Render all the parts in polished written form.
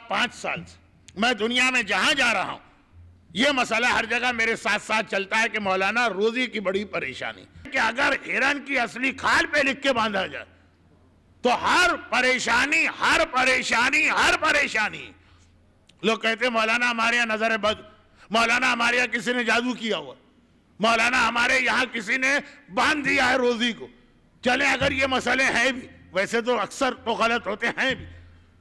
5 سال سے میں دنیا میں جہاں جا رہا ہوں یہ مسئلہ ہر جگہ میرے ساتھ ساتھ چلتا ہے کہ مولانا روزی کی بڑی پریشانی کہ اگر ہرن کی اصلی کھال پہ لکھ کے باندھا جائے تو ہر پریشانی لوگ کہتے ہیں مولانا ہمارے یہاں نظر بد، مولانا ہمارے یہاں کسی نے جادو کیا ہوا، مولانا ہمارے یہاں کسی نے باندھ دیا ہے روزی کو۔ چلیں اگر یہ مسئلے ہیں بھی، ویسے تو اکثر تو غلط ہوتے ہیں بھی،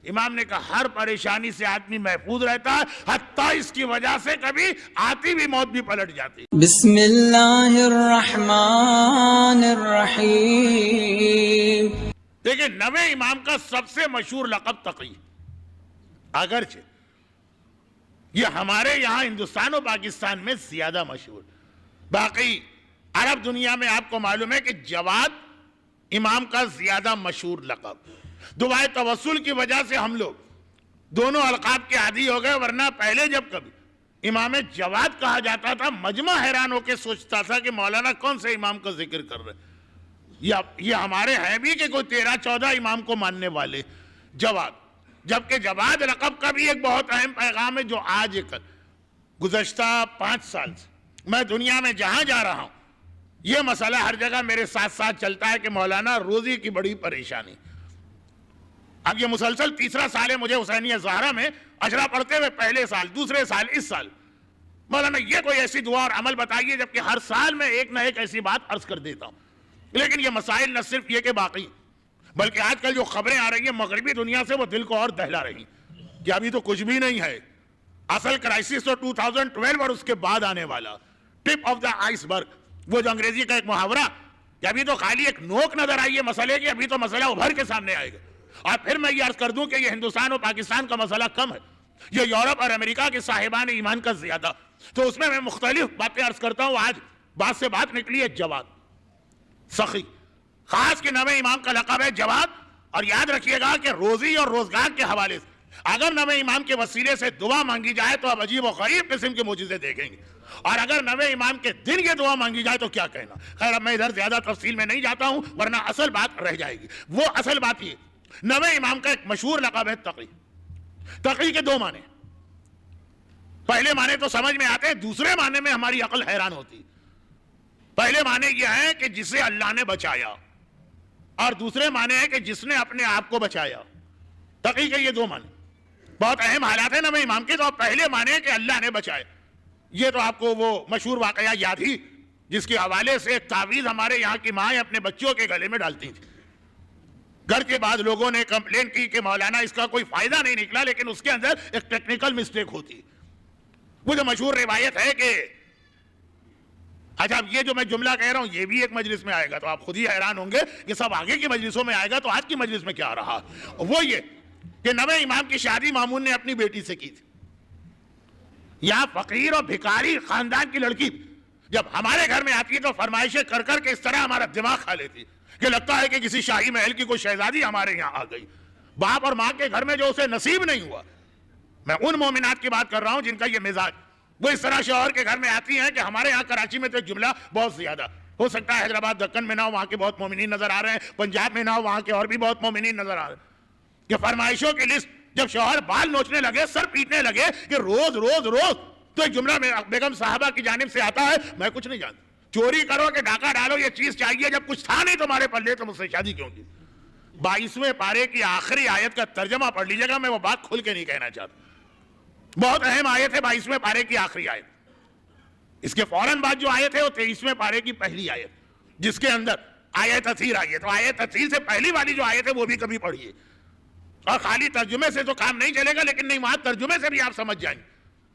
امام نے کہا ہر پریشانی سے آدمی محفوظ رہتا ہے، حتیٰ اس کی وجہ سے کبھی آتی بھی موت بھی پلٹ جاتی۔ بسم اللہ الرحمن الرحیم۔ دیکھیں نویں امام کا سب سے مشہور لقب تقی، اگرچہ یہ ہمارے یہاں ہندوستان و پاکستان میں زیادہ مشہور، باقی عرب دنیا میں آپ کو معلوم ہے کہ جواد امام کا زیادہ مشہور لقب۔ دعائے توسل کی وجہ سے ہم لوگ دونوں القاب کے عادی ہو گئے، ورنہ پہلے جب کبھی امام جواد کہا جاتا تھا مجمع حیران ہو کے سوچتا تھا کہ مولانا کون سے امام کا ذکر کر رہے، یہ ہمارے ہیں بھی کہ کوئی 13-14 امام کو ماننے والے جواد، جبکہ جواد لقب کا بھی ایک بہت اہم پیغام ہے جو آج گزشتہ 5 سال سے میں دنیا میں جہاں جا رہا ہوں یہ مسئلہ ہر جگہ میرے ساتھ ساتھ چلتا ہے کہ مولانا روزی کی بڑی پریشانی۔ اب یہ مسلسل تیسرا سال ہے مجھے حسینیہ زہرا میں اجرا پڑھتے ہوئے، پہلے سال، دوسرے سال، اس سال مولانا یہ کوئی ایسی دعا اور عمل بتائیے، جبکہ ہر سال میں ایک نہ ایک ایسی بات عرض کر دیتا ہوں۔ لیکن یہ مسائل نہ صرف یہ کہ باقی، بلکہ آج کل جو خبریں آ رہی ہیں مغربی دنیا سے وہ دل کو اور دہلا رہی کہ ابھی تو کچھ بھی نہیں ہے، اصل کرائسس تو 2012 اور اس کے بعد آنے والا، ٹپ آف دا آئس برگ، وہ جو انگریزی کا ایک محاورہ کہ ابھی تو خالی ایک نوک نظر آئی ہے مسئلے کی، ابھی تو مسئلہ ابھر کے سامنے آئے گا۔ اور پھر میں یہ عرض کر دوں کہ یہ ہندوستان اور پاکستان کا مسئلہ کم ہے، یہ یورپ اور امریکہ کے صاحبان ایمان کا زیادہ، تو اس میں مختلف باتیں عرض کرتا ہوں۔ آج بات سے بات نکلی ہے جواد سخی، خاص کے نویں امام کا لقب ہے جواد، اور یاد رکھیے گا کہ روزی اور روزگار کے حوالے سے اگر نویں امام کے وسیلے سے دعا مانگی جائے تو اب عجیب و غریب قسم کے معجزے دیکھیں گے، اور اگر نویں امام کے دن یہ دعا مانگی جائے تو کیا کہنا۔ خیر اب میں ادھر زیادہ تفصیل میں نہیں جاتا ہوں ورنہ اصل بات رہ جائے گی۔ وہ اصل بات یہ نویں امام کا ایک مشہور لقب ہے تقی۔ تقی کے 2 معنی، پہلے معنی تو سمجھ میں آتے ہیں، دوسرے معنی میں ہماری عقل حیران ہوتی۔ پہلے معنی یہ ہے کہ جسے اللہ نے بچایا، اور دوسرے معنی ہے کہ جس نے اپنے آپ کو بچایا۔ تقی کے یہ 2 معنی بہت اہم حالات ہیں نویں امام کے۔ تو پہلے معنی ہے کہ اللہ نے بچایا، یہ تو آپ کو وہ مشہور واقعہ یاد ہی جس کے حوالے سے ایک تعویذ ہمارے یہاں کی مائیں اپنے بچوں کے گلے میں ڈالتی تھی۔ گھر کے بعد لوگوں نے کمپلین کی کہ مولانا اس کا کوئی فائدہ نہیں نکلا، لیکن اس کے اندر ایک ٹیکنیکل مسٹیک ہوتی۔ وہ جو مشہور روایت ہے کہ اچھا اب یہ جو میں جملہ کہہ رہا ہوں یہ بھی ایک مجلس میں آئے گا تو آپ خود ہی حیران ہوں گے کہ سب آگے کی مجلسوں میں آئے گا تو آج کی مجلس میں کیا آ رہا۔ وہ یہ کہ نویں امام کی شادی مامون نے اپنی بیٹی سے کی تھی۔ یہاں فقیر اور بھکاری خاندان کی لڑکی جب ہمارے گھر میں آتی ہے تو فرمائشیں کر کر کے اس طرح ہمارا دماغ کھا لیتی کہ لگتا ہے کہ کسی شاہی محل کی کوئی شہزادی ہمارے یہاں آ گئی۔ باپ اور ماں کے گھر میں جو اسے نصیب نہیں ہوا، میں ان مومنات کی بات کر رہا ہوں جن کا یہ مزاج، وہ اس طرح شوہر کے گھر میں آتی ہیں کہ ہمارے یہاں کراچی میں تو جملہ بہت زیادہ ہو سکتا ہے، حیدرآباد دکن میں نہ ہو، وہاں کے بہت مومنین نظر آ رہے ہیں، پنجاب میں نہ ہو، وہاں کے اور بھی بہت مومنین نظر آ رہے ہیں کہ فرمائشوں کی لسٹ جب شوہر بال نوچنے لگے، سر پیٹنے لگے کہ روز روز روز، تو ایک جملہ میں بیگم صاحبہ کی جانب سے آتا ہے میں کچھ نہیں جانتا، چوری کرو کہ ڈاکہ ڈالو یہ چیز چاہیے، جب کچھ تھا نہیں تمہارے پلے تو مجھ سے شادی کیوں کی۔ 22ویں پارے کی آخری آیت کا ترجمہ پڑھ لیجیے گا، میں وہ بات کھل کے نہیں کہنا چاہتا، بہت اہم آیت ہے 22ویں پارے کی آخری آیت۔ اس کے فوراً بعد جو آیت ہے وہ 23ویں پارے کی پہلی آیت، جس کے اندر آیت تثیر آئی ہے۔ تو آیت تثیر سے پہلی والی جو آیت ہے وہ بھی کبھی پڑھیے، اور خالی ترجمے سے تو کام نہیں چلے گا، لیکن نہیں وہاں ترجمے سے بھی آپ سمجھ جائیں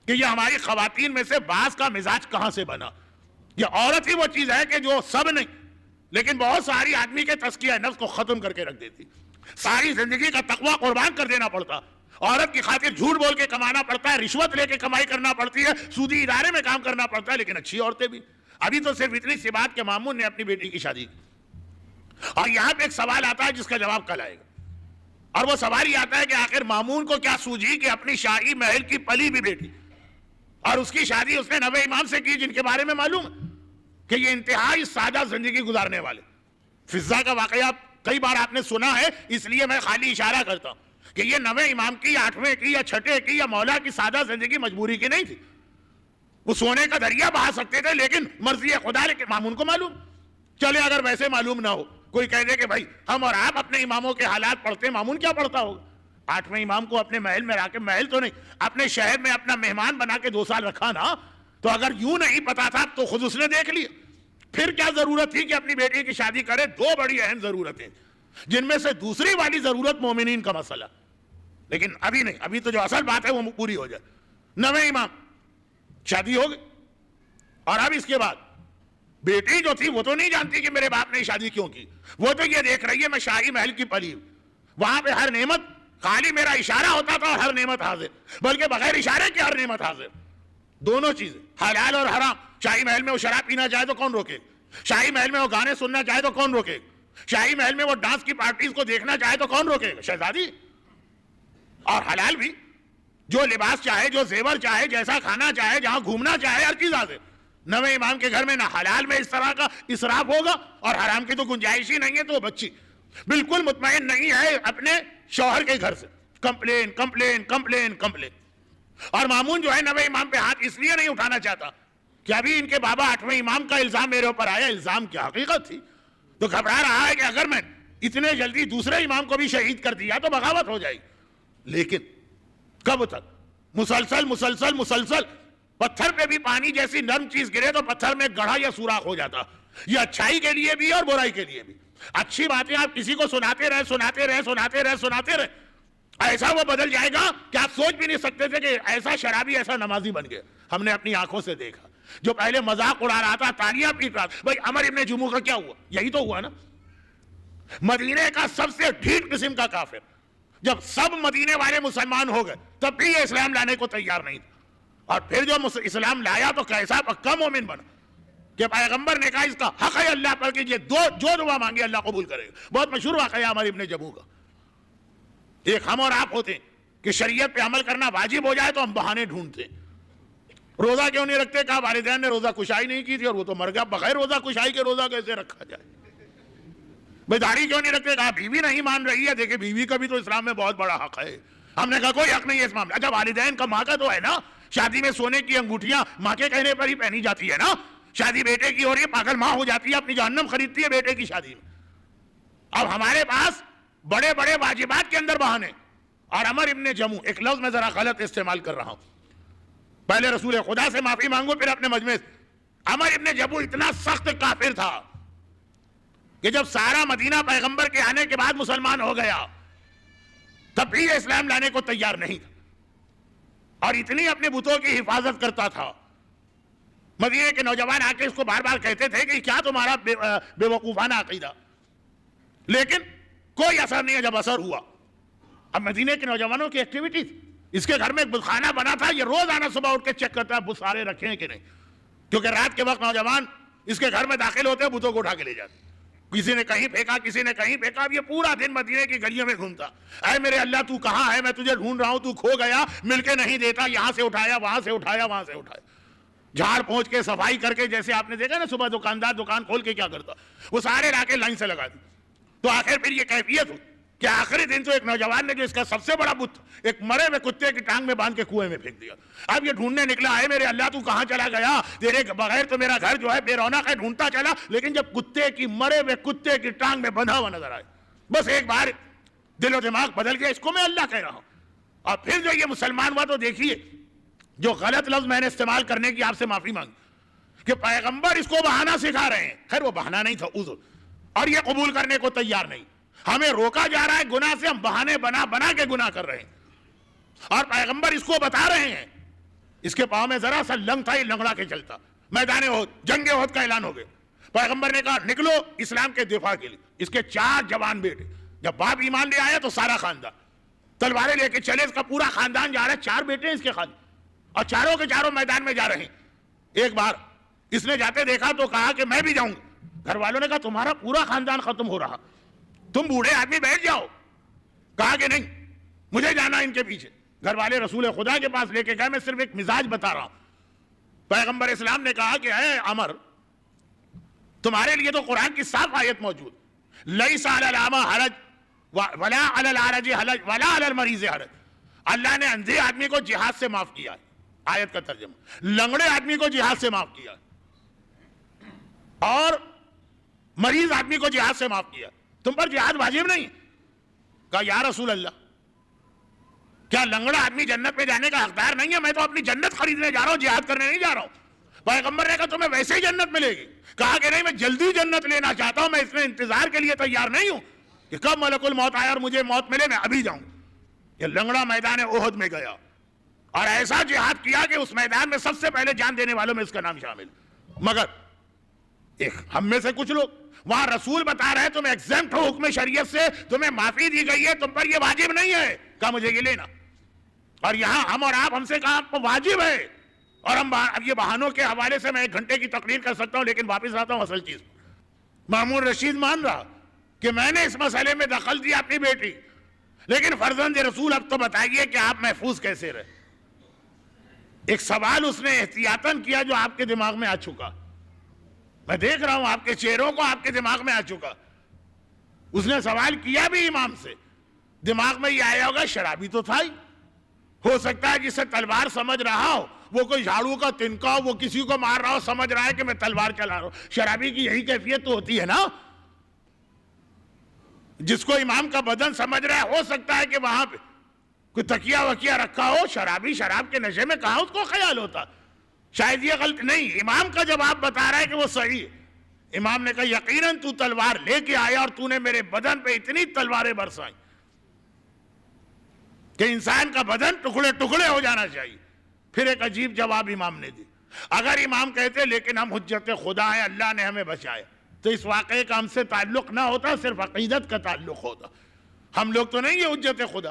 کہ یہ ہماری خواتین میں سے بعض کا مزاج کہاں سے بنا۔ یہ عورت ہی وہ چیز ہے کہ جو سب نہیں لیکن بہت ساری آدمی کے تزکیہ نفس کو ختم کر کے رکھ دیتی، ساری زندگی کا تقوی قربان کر دینا پڑتا، عورت کی خاطر جھوٹ بول کے کمانا پڑتا ہے، رشوت لے کے کمائی کرنا پڑتی ہے، سودی ادارے میں کام کرنا پڑتا ہے، لیکن اچھی عورتیں بھی۔ ابھی تو صرف اتنی سی بات کہ مامون نے اپنی بیٹی کی شادی کی، اور یہاں پہ ایک سوال آتا ہے جس کا جواب کل آئے گا، اور وہ سوال یہ آتا ہے کہ آخر مامون کو کیا سوجھی کہ اپنی شاہی محل کی پلی بھی بیٹی اور اس کی شادی اس نے نویں امام سے کی، جن کے بارے میں معلوم ہے کہ یہ انتہائی سادہ زندگی گزارنے والے۔ فضہ کا واقعہ کئی بار آپ نے سنا ہے، اس لیے میں خالی اشارہ کرتا ہوں۔ کہ یہ 9ویں امام کی یا 8ویں کی یا 6ٹھے کی یا مولا کی سادہ زندگی مجبوری کی نہیں تھی. وہ سونے کا دریا بہا سکتے تھے لیکن مرضی خدا کے مامون کو معلوم. چلے اگر ویسے معلوم نہ ہو, کوئی کہہ دے کہ بھائی ہم اور آپ اپنے اماموں کے حالات پڑھتے, مامون کیا پڑھتا ہوگا؟ 8ویں امام کو اپنے محل میں رکھ کے, محل تو نہیں اپنے شہر میں اپنا مہمان بنا کے 2 سال رکھا نا, تو اگر یوں نہیں پتا تھا تو خود اس نے دیکھ لیا. پھر کیا ضرورت تھی کہ اپنی بیٹی کی شادی کرے؟ 2 بڑی اہم ضرورتیں جن میں سے دوسری والی ضرورت مومنین کا مسئلہ, لیکن ابھی نہیں, ابھی تو جو اصل بات ہے وہ پوری ہو جائے. 9ویں امام شادی ہو گئی, اور اب اس کے بعد بیٹی جو تھی وہ تو نہیں جانتی کہ میرے باپ نے شادی کیوں کی, وہ تو یہ دیکھ رہی ہے میں شاہی محل کی پلی ہوں, وہاں پہ ہر نعمت خالی میرا اشارہ ہوتا تھا اور ہر نعمت حاضر, بلکہ بغیر اشارے کی ہر نعمت حاضر. دونوں چیزیں حلال اور حرام. شاہی محل میں وہ شراب پینا چاہے تو کون روکے, شاہی محل میں وہ گانے سننا چاہے تو کون روکے, شاہی محل میں وہ ڈانس کی پارٹیز کو دیکھنا چاہے تو کون روکے گا؟ شہزادی. اور حلال بھی, جو لباس چاہے, جو زیور چاہے, جیسا کھانا چاہے, جہاں گھومنا چاہے, ہر چیز حاضر. 9ویں امام کے گھر میں نہ حلال میں اس طرح کا اسراف ہوگا اور حرام کی تو گنجائش ہی نہیں ہے, تو بچی بالکل مطمئن نہیں ہے اپنے شوہر کے گھر سے. Complain complain complain complain. اور مامون جو ہے 9ویں امام پہ ہاتھ اس لیے نہیں اٹھانا چاہتا کہ ابھی ان کے بابا 8ویں امام کا الزام میرے اوپر آیا. الزام کیا حقیقت تھی, تو گھبرا رہا ہے کہ اگر میں اتنے جلدی دوسرے امام کو بھی شہید کر دیا تو بغاوت ہو جائے گی. لیکن کب تک؟ مسلسل مسلسل مسلسل. پتھر پہ بھی پانی جیسی نرم چیز گرے تو پتھر میں گڑھا یا سوراخ ہو جاتا. یہ اچھائی کے لیے بھی اور برائی کے لیے بھی. اچھی باتیں آپ کسی کو سناتے رہے سناتے رہے سناتے رہے سناتے رہے, ایسا وہ بدل جائے گا کہ آپ سوچ بھی نہیں سکتے تھے کہ ایسا شرابی ایسا نمازی بن گیا. ہم نے اپنی آنکھوں سے دیکھا. جو پہلے مذاق اڑا رہا تھا, تالیاں پیٹ رہا تھا, بھائی عمر ابن جموح کا کیا ہوا؟ یہی تو ہوا نا, مدینے کا سب سے ڈھیٹ قسم کا کافر. جب سب مدینے والے مسلمان ہو گئے تب بھی یہ اسلام لانے کو تیار نہیں تھا, اور پھر جو اسلام لایا تو کیسا پکا مومن بنا کہ پیغمبر نے کہا اس کا حق ہے اللہ پر کہ یہ جو دعا مانگے اللہ قبول کرے گا. بہت مشہور واقعہ عمر ابن جموح کا. ایک ہم اور آپ ہوتے ہیں کہ شریعت پہ عمل کرنا واجب ہو جائے تو ہم بہانے ڈھونڈتے ہیں. روزہ کیوں نہیں رکھتے؟ کہا والدین نے روزہ کشائی نہیں کی تھی اور وہ تو مر گیا, بغیر روزہ کشائی کے روزہ کیسے رکھا جائے؟ بھائی داڑھی کیوں نہیں رکھتے؟ کہا بیوی نہیں مان رہی ہے. دیکھیں بیوی کا بھی تو اسلام میں بہت بڑا حق ہے. ہم نے کہا کوئی حق نہیں ہے اس معاملے. اچھا والدین کا, ماں کا تو ہے نا, شادی میں سونے کی انگوٹھیاں ماں کے کہنے پر ہی پہنی جاتی ہے نا. شادی بیٹے کی ہو رہی ہے, پاگل ماں ہو جاتی ہے, اپنی جہنم خریدتی ہے بیٹے کی شادی میں. اب ہمارے پاس بڑے بڑے واجبات کے اندر بہانے. اور عمر ابن جموح, ایک لفظ میں ذرا غلط استعمال کر رہا ہوں, پہلے رسول خدا سے معافی مانگو پھر اپنے مجمع سے. عمر ابن جموح اتنا سخت کافر تھا کہ جب سارا مدینہ پیغمبر کے آنے کے بعد مسلمان ہو گیا تب بھی اسلام لانے کو تیار نہیں تھا, اور اتنی اپنے بتوں کی حفاظت کرتا تھا. مدینے کے نوجوان آ کے اس کو بار بار کہتے تھے کہ کیا تمہارا بے وقوفانہ عقیدہ, لیکن کوئی اثر نہیں ہے. جب اثر ہوا, اب مدینے کے نوجوانوں کی ایکٹیویٹیز, اس کے گھر میں ایک بتخانہ بنا تھا, یہ روز آنا صبح اٹھ کے چیک کرتا ہے بت سارے رکھے ہیں کہ نہیں, کیونکہ رات کے وقت نوجوان اس کے گھر میں داخل ہوتے ہیں بتوں کو اٹھا کے لے جاتے. کسی نے کہیں پھینکا, کسی نے کہیں پھینکا. اب یہ پورا دن مدینے کی گلیوں میں گھومتا, اے میرے اللہ تو کہاں ہے, میں تجھے ڈھونڈ رہا ہوں, تو کھو گیا, مل کے نہیں دیتا, یہاں سے اٹھایا وہاں سے اٹھایا وہاں سے اٹھایا, جھاڑ پہنچ کے صفائی کر کے, جیسے آپ نے دیکھا نا صبح دکاندار دکان کھول کے کیا کرتا, وہ سارے لا کے لائن سے لگا دی. تو آخر پھر یہ کیفیت ہوئی کہ آخری دن تو ایک نوجوان نے جو اس کا سب سے بڑا بت ایک مرے ہوئے کتے کی ٹانگ میں باندھ کے کنویں میں پھینک دیا. اب یہ ڈھونڈنے نکلا, ہے میرے اللہ تو کہاں چلا گیا, تیرے بغیر تو میرا گھر جو ہے بے رونق ہے. ڈھونڈتا چلا, لیکن جب کتے کی, مرے ہوئے کتے کی ٹانگ میں بندھا ہوا نظر آئے, بس ایک بار دل و دماغ بدل گیا, اس کو میں اللہ کہہ رہا ہوں. اور پھر جو یہ مسلمان ہوا تو دیکھیے جو غلط لفظ میں نے استعمال کرنے کی آپ سے معافی مانگی کہ پیغمبر اس کو بہانہ سکھا رہے ہیں. خیر وہ بہانہ نہیں تھا, عذر, اور یہ قبول کرنے کو تیار نہیں. ہمیں روکا جا رہا ہے گناہ سے, ہم بہانے بنا بنا کے گناہ کر رہے ہیں, اور پیغمبر اس کو بتا رہے ہیں. اس کے پاؤں میں ذرا سا لنگ تھا, یہ لنگڑا کے چلتا. میدان احد, جنگ احد کا اعلان ہو گیا. پیغمبر نے کہا نکلو اسلام کے دفاع کے لیے. اس کے 4 جوان بیٹے, جب باپ ایمان لے آیا تو سارا خاندان تلواریں لے کے چلے, اس کا پورا خاندان جا رہا ہے. 4 بیٹے ہیں اس کے خاندان, اور چاروں کے چاروں میدان میں جا رہے ہیں. ایک بار اس نے جاتے دیکھا تو کہا کہ میں بھی جاؤں گا. گھر والوں نے کہا تمہارا پورا خاندان ختم ہو رہا, تم بوڑھے آدمی بیٹھ جاؤ. کہا کہ نہیں مجھے جانا ان کے پیچھے. گھر والے رسول خدا کے پاس لے کے گئے, میں صرف ایک مزاج بتا رہا ہوں. پیغمبر اسلام نے کہا کہ اے عمر, تمہارے لیے تو قرآن کی صاف آیت موجود, لیس علی الاعمی حرج ولا علی العرج حرج ولا علی المریض حرج. اللہ نے اندھے آدمی کو جہاد سے معاف کیا ہے، آیت کا ترجمہ. لنگڑے آدمی کو جہاد سے معاف کیا اور مریض آدمی کو جہاد سے معاف کیا. تم پر جہاد واجب نہیں. کہا یا رسول اللہ کیا لنگڑا آدمی جنت میں جانے کا حقدار نہیں ہے؟ میں تو اپنی جنت خریدنے جا رہا ہوں، جہاد کرنے نہیں جا رہا ہوں. پیغمبر نے کہا تمہیں ویسے ہی جنت ملے گی. کہا کہ نہیں، میں جلدی جنت لینا چاہتا ہوں، میں اس میں انتظار کے لیے تیار نہیں ہوں کہ کب ملک الموت آیا اور مجھے موت ملے، میں ابھی جاؤں. یہ لنگڑا میدان احد میں گیا اور ایسا جہاد کیا کہ اس میدان میں سب سے پہلے جان دینے والوں میں اس کا نام شامل. مگر ایک ہم میں سے کچھ لوگ وہاں رسول بتا رہے ہیں تم ایگزمپٹ ہو حکم شریعت سے، تمہیں معافی دی گئی ہے، تم پر یہ واجب نہیں ہے. کہا مجھے یہ لینا. اور یہاں ہم اور آپ ہم سے کہا آپ کو واجب ہے. اور ہم اب یہ بہانوں کے حوالے سے میں 1 گھنٹے کی تقریر کر سکتا ہوں، لیکن واپس آتا ہوں اصل چیز. مامون رشید مان رہا کہ میں نے اس مسئلے میں دخل دیا اپنی بیٹی، لیکن فرزند رسول اب تو بتائیے کہ آپ محفوظ کیسے رہے. ایک سوال اس نے احتیاطاً کیا جو آپ کے دماغ میں آ چکا. میں دیکھ رہا ہوں آپ کے چہروں کو، آپ کے دماغ میں آ چکا. اس نے سوال کیا بھی امام سے. دماغ میں یہ آیا ہوگا شرابی تو تھا ہی، ہو سکتا ہے جسے تلوار سمجھ رہا ہو وہ کوئی جھاڑو کا تنکا ہو، وہ کسی کو مار رہا ہو، سمجھ رہا ہے کہ میں تلوار چلا رہا ہوں. شرابی کی یہی کیفیت تو ہوتی ہے نا. جس کو امام کا بدن سمجھ رہا ہے، ہو سکتا ہے کہ وہاں پہ کوئی تکیہ وکیہ رکھا ہو. شرابی شراب کے نشے میں کہاں اس کو خیال ہوتا. شاید یہ غلط نہیں. امام کا جواب بتا رہا ہے کہ وہ صحیح ہے. امام نے کہا یقیناً تو تلوار لے کے آیا اور تو نے میرے بدن پہ اتنی تلواریں برسائیں کہ انسان کا بدن ٹکڑے ٹکڑے ہو جانا چاہیے. پھر ایک عجیب جواب امام نے دی. اگر امام کہتے لیکن ہم حجت خدا ہیں، اللہ نے ہمیں بچایا، تو اس واقعے کا ہم سے تعلق نہ ہوتا، صرف عقیدت کا تعلق ہوتا. ہم لوگ تو نہیں یہ حجت خدا.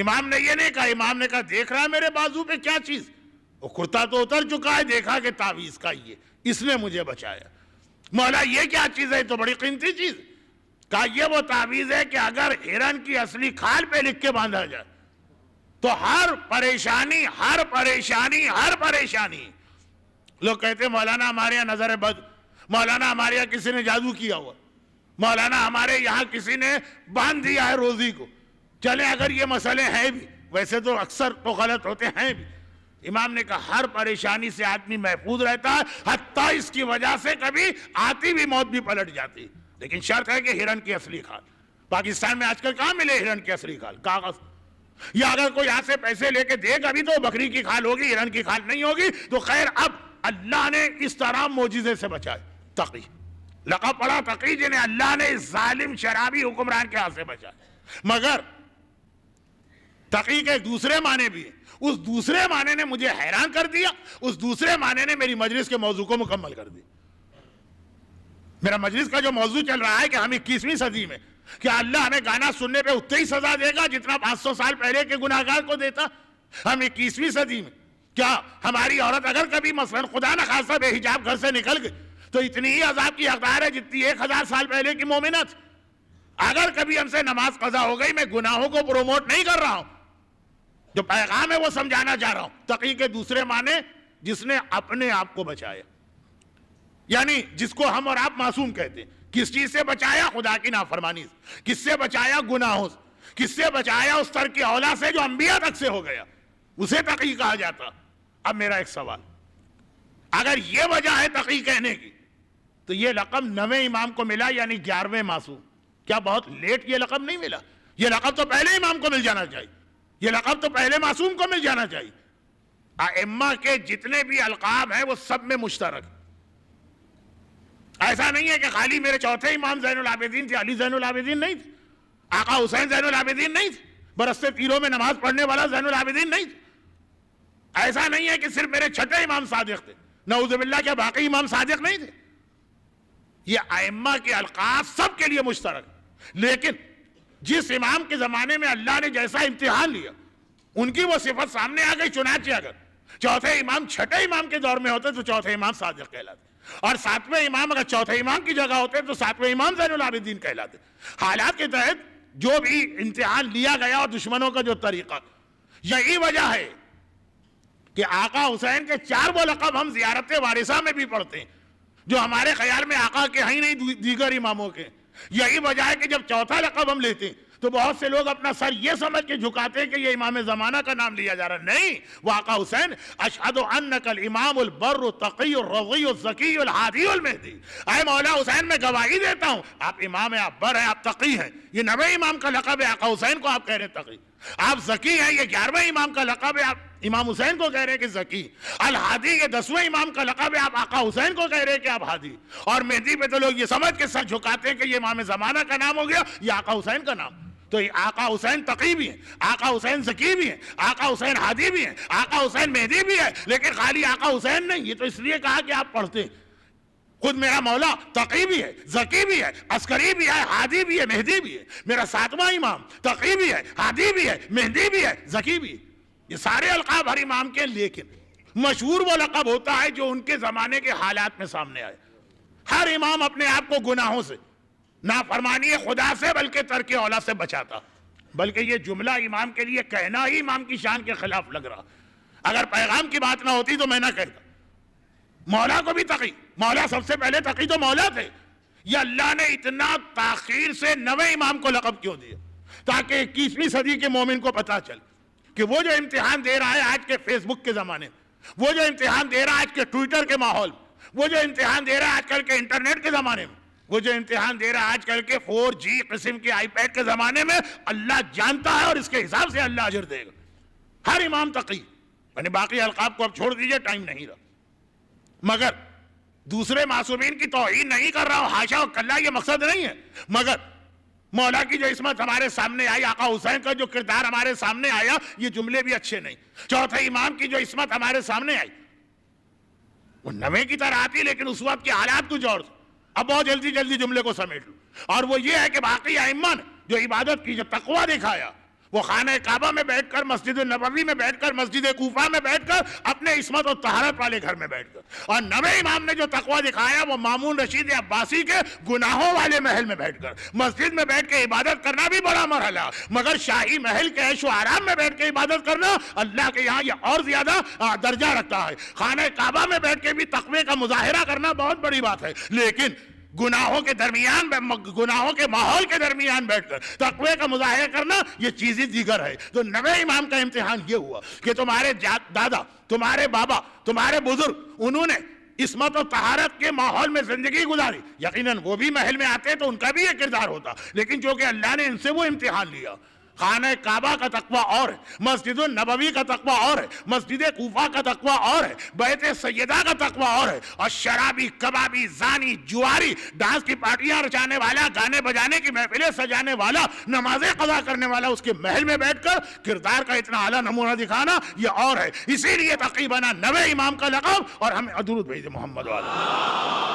امام نے یہ نہیں کہا. امام نے کہا دیکھ رہا ہے میرے بازو پہ کیا چیز؟ وہ کرتا تو اتر چکا ہے، دیکھا کہ تعویذ کا یہ اس نے مجھے بچایا. مولا یہ کیا چیز ہے؟ تو بڑی قیمتی چیز. کہا یہ وہ تعویذ ہے کہ اگر ہرن کی اصلی کھال پہ لکھ کے باندھا جائے تو ہر پریشانی ہر پریشانی ہر پریشانی. لوگ کہتے ہیں مولانا ہمارے یہاں نظر بد، مولانا ہمارے یہاں کسی نے جادو کیا ہوا، مولانا ہمارے یہاں کسی نے باندھ دیا ہے روزی کو. چلیں اگر یہ مسئلے ہیں بھی، ویسے تو اکثر تو غلط ہوتے ہیں بھی. امام نے کہا ہر پریشانی سے آدمی محفوظ رہتا ہے، حتیٰ اس کی وجہ سے کبھی آتی بھی موت بھی پلٹ جاتی. لیکن شرط ہے کہ ہرن کی اصلی کھال. پاکستان میں آج کل کہاں ملے ہرن کی اصلی کھال؟ کاغذ. یا اگر کوئی یہاں سے پیسے لے کے دے گا بھی تو بکری کی کھال ہوگی، ہرن کی کھال نہیں ہوگی. تو خیر اب اللہ نے اس طرح معجزے سے بچائے. تقی لقب پڑا تقی جنہیں اللہ نے اس ظالم شرابی حکمران کے ہاتھ سے بچائے. مگر تقی کے دوسرے معنی بھی ہیں. اس دوسرے معنی نے مجھے حیران کر دیا. اس دوسرے معنی نے میری مجلس کے موضوع کو مکمل کر دیا. میرا مجلس کا جو موضوع چل رہا ہے کہ ہم 21ویں صدی میں کیا اللہ ہمیں گانا سننے پہ اتنی ہی سزا دے گا جتنا 500 سال پہلے کے گناہگار کو دیتا. ہم 21ویں صدی میں کیا ہماری عورت اگر کبھی مثلا خدا نخواستہ بے حجاب گھر سے نکل گئی تو اتنی ہی عذاب کی حقدار ہے جتنی 1000 سال پہلے کی مومنت. اگر کبھی ہم سے نماز قضا ہو گئی، میں گناہوں کو پروموٹ نہیں کر رہا ہوں، جو پیغام ہے وہ سمجھانا چاہ رہا ہوں. تقی کے دوسرے معنی جس نے اپنے آپ کو بچایا، یعنی جس کو ہم اور آپ معصوم کہتے ہیں. کس چیز سے بچایا؟ خدا کی نافرمانی سے. کس سے بچایا؟ گناہوں سے. کس سے بچایا؟ اس طرح کی اولا سے جو انبیاء تک سے ہو گیا، اسے تقی کہا جاتا. اب میرا ایک سوال، اگر یہ وجہ ہے تقی کہنے کی تو یہ لقب 9ویں امام کو ملا، یعنی 11ویں معصوم. کیا بہت لیٹ یہ لقب نہیں ملا؟ یہ لقب تو پہلے امام کو مل جانا چاہیے. یہ لقب تو پہلے معصوم کو مل جانا چاہیے. ائمہ کے جتنے بھی القاب ہیں وہ سب میں مشترک. ایسا نہیں ہے کہ خالی میرے چوتھے امام زین العابدین تھے، علی زین العابدین نہیں تھے، آقا حسین زین العابدین نہیں تھے، برستے تیروں میں نماز پڑھنے والا زین العابدین نہیں تھے. ایسا نہیں ہے کہ صرف میرے چھٹے امام صادق تھے، نعوذ باللہ کے باقی امام صادق نہیں تھے. یہ ائمہ کے القاب سب کے لیے مشترک. لیکن جس امام کے زمانے میں اللہ نے جیسا امتحان لیا ان کی وہ صفت سامنے آ گئی. چنانچہ اگر چوتھے امام چھٹے امام کے دور میں ہوتے تو چوتھے امام صادق کہلاتے، اور 7ویں امام اگر چوتھے امام کی جگہ ہوتے تو 7ویں امام زین العابدین کہلاتے. حالات کے تحت جو بھی امتحان لیا گیا اور دشمنوں کا جو طریقہ، یہی وجہ ہے کہ آقا حسین کے 4 وہ لقب ہم زیارت وارثہ میں بھی پڑھتے ہیں جو ہمارے خیال میں آقا کے ہیں نہیں دیگر اماموں کے. یہی وجہ ہے کہ جب چوتھا لقب ہم لیتے ہیں تو بہت سے لوگ اپنا سر یہ سمجھ کے جھکاتے ہیں کہ یہ امام زمانہ کا نام لیا جا رہا ہے. نہیں، وہ آقا حسین اشہد انک الامام البر التقی الرضی الزکی الہادی المہدی. اے مولا حسین میں گواہی دیتا ہوں آپ امام ہیں، آپ بر ہیں، آپ تقی ہیں. یہ 9ویں امام کا لقب ہے، آقا حسین کو آپ کہہ رہے ہیں تقی. آپ ذکی ہیں، یہ 11ویں امام کا لقب ہے، آپ امام حسین کو کہہ رہے ہیں کہ ذکی. الہادی یہ 10ویں امام کا لقب ہے، آپ آقا حسین کو کہہ رہے ہیں کہ آپ ہادی. اور مہدی پہ تو لوگ یہ سمجھ کے سر جھکاتے ہیں کہ یہ امام زمانہ کا نام ہو گیا، یہ آقا حسین کا نام. تو یہ آقا حسین تقی بھی ہیں، آقا حسین ذکی بھی ہیں، آقا حسین ہادی بھی ہیں، آقا حسین مہدی بھی ہے. لیکن خالی آقا حسین نہیں، یہ تو اس لیے کہا کہ آپ پڑھتے ہیں. خود میرا مولا تقی بھی ہے، ذکی بھی ہے، عسکری بھی ہے، ہادی بھی ہے، مہدی بھی ہے. میرا 7واں امام تقی بھی ہے، ہادی بھی ہے، مہدی بھی ہے، ذکی بھی ہے. یہ سارے القاب ہر امام کے. لیکن مشہور وہ لقب ہوتا ہے جو ان کے زمانے کے حالات میں سامنے آئے. ہر امام اپنے آپ کو گناہوں سے، نافرمانی خدا سے، بلکہ ترک اولا سے بچاتا. بلکہ یہ جملہ امام کے لیے کہنا ہی امام کی شان کے خلاف لگ رہا. اگر پیغام کی بات نہ ہوتی تو میں نہ کہتا. مولا کو بھی تقی، مولا سب سے پہلے تقی تو مولا تھے. یہ اللہ نے اتنا تاخیر سے 9ویں امام کو لقب کیوں دیا؟ تاکہ 21ویں صدی کے مومن کو پتا چل کہ وہ جو امتحان دے رہا ہے آج کے فیس بک کے زمانے میں، وہ جو امتحان دے رہا ہے آج کے ٹویٹر کے ماحول میں، وہ جو امتحان دے رہا ہے آج کل کے انٹرنیٹ کے زمانے میں، وہ جو امتحان دے رہا ہے آج کل کے 4G قسم کے آئی پیڈ کے زمانے میں، اللہ جانتا ہے اور اس کے حساب سے اللہ اجر دے گا. ہر امام تقی. یعنی باقی القاب کو اب چھوڑ دیجئے، ٹائم نہیں رہا. مگر دوسرے معصومین کی توہین نہیں کر رہا ہوں، حاشا و کلا، یہ مقصد نہیں ہے. مگر مولا کی جو عصمت ہمارے سامنے آئی، آقا حسین کا جو کردار ہمارے سامنے آیا، یہ جملے بھی اچھے نہیں. چوتھے امام کی جو عصمت ہمارے سامنے آئی وہ 9ویں کی طرح آتی، لیکن اس وقت کے حالات کچھ اور تھے. اب بہت جلدی جلدی جملے کو سمیٹ لوں. اور وہ یہ ہے کہ باقی ائمہ نے جو عبادت کی، جو تقویٰ دکھایا، وہ خانہ کعبہ میں بیٹھ کر، مسجد نبوی میں بیٹھ کر، مسجد کوفہ میں بیٹھ کر، اپنے عصمت و طہارت والے گھر میں بیٹھ کر. اور 9ویں امام نے جو تقویٰ دکھایا وہ مامون رشید عباسی کے گناہوں والے محل میں بیٹھ کر. مسجد میں بیٹھ کے عبادت کرنا بھی بڑا مرحلہ، مگر شاہی محل کے عیش و آرام میں بیٹھ کے عبادت کرنا اللہ کے یہاں یہ اور زیادہ درجہ رکھتا ہے. خانہ کعبہ میں بیٹھ کے بھی تقوی کا مظاہرہ کرنا بہت بڑی بات ہے، لیکن گناہوں کے درمیان، گناہوں کے ماحول کے درمیان بیٹھ کر تقوی کا مظاہرہ کرنا یہ چیزیں دیگر ہے. تو 9ویں امام کا امتحان یہ ہوا کہ تمہارے دادا، تمہارے بابا، تمہارے بزرگ، انہوں نے عصمت و طہارت کے ماحول میں زندگی گزاری. یقیناً وہ بھی محل میں آتے تو ان کا بھی یہ کردار ہوتا، لیکن جو کہ اللہ نے ان سے وہ امتحان لیا. خانہ کعبہ کا تقویٰ اور ہے، مسجد النبوی کا تقویٰ اور ہے، مسجد کوفہ کا تقویٰ اور ہے، بیت سیدہ کا تقویٰ اور ہے. اور شرابی، کبابی، زانی، جواری، ڈانس کی پارٹیاں رچانے والا، گانے بجانے کی محفلیں سجانے والا، نمازیں قضا کرنے والا، اس کے محل میں بیٹھ کر کردار کا اتنا اعلیٰ نمونہ دکھانا یہ اور ہے. اسی لیے تقی بنا 9ویں امام کا لقب. اور ہمیں درود بھیجے محمد والا.